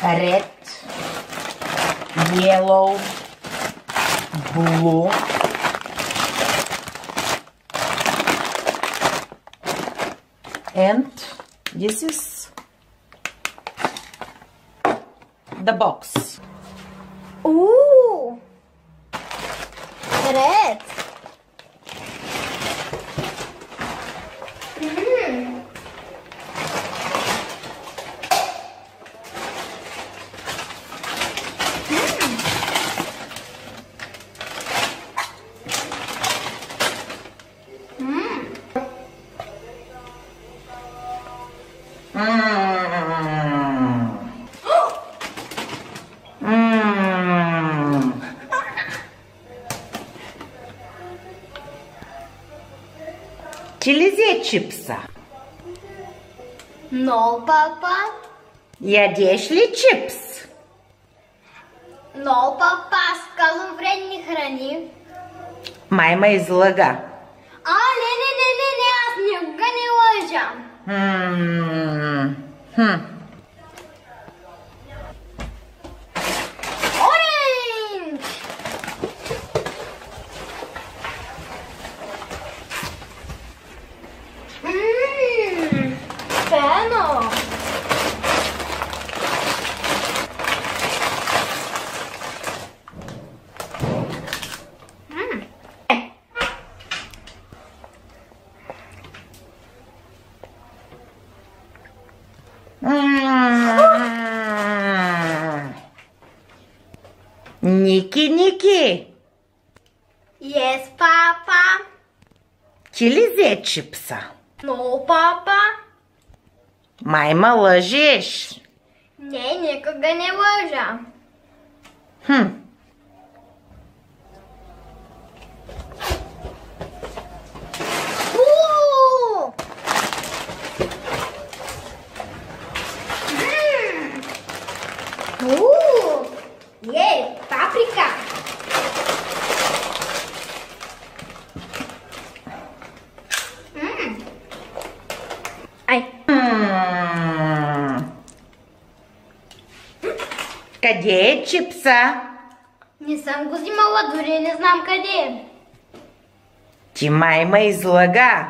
red, yellow, blue, and this is the box. Ooh, red. Чилизе чипса? No, папа. Ядешь ли чипс? No, папа, аз казвам вредни храни. Майма излага. Не, аз никога не лъжа. Оранж! Фено! Ники. Yes, папа. Чилизе чипса? No, папа. Майма лъжеш. Не, никога не лъжа. Ей, паприка! Ай! Къде е чипса? Не съм го взимала, дори не знам къде е. Ти майма излага.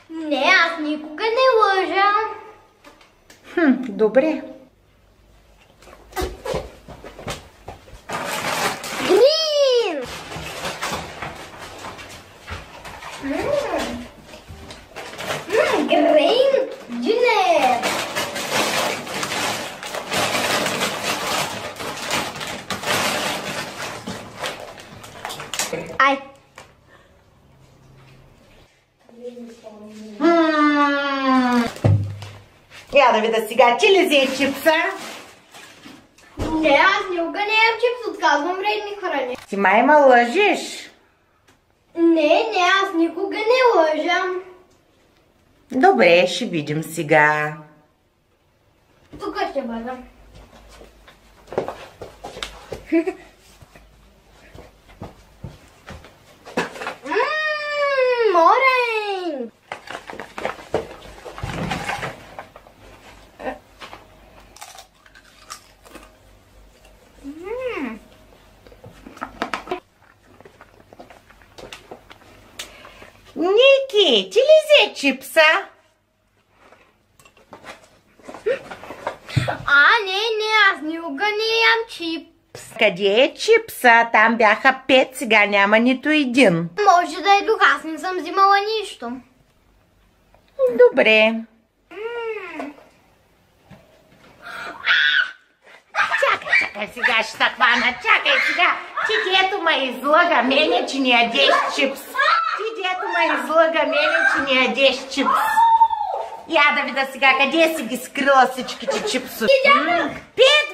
Не, аз никога не лъжа. Добре. Green! Green dinner! Ай! Я да видя сега, чилизе чипса? Не, аз никога не ям чипс, отказвам вредни храни. Ти майма лъжеш. Не, аз никога не лъжа. Добре, ще видим сега. Тук ще бъда. Оранж! Ники, чилизе чипса? Не, аз никога не ям чипс. Къде е чипса? Там бяха 5, сега няма нито един. Може да е дух, аз не съм взимала нищо. Добре. Чакай, сега ще се хвана. Чакай сега. Ти дето ме излъга мене, че не ядеш чипс. Ти дето ме излъга мене, че не ядеш чипс. Я да видя сега къде си ги скрила всичките чипсове. 5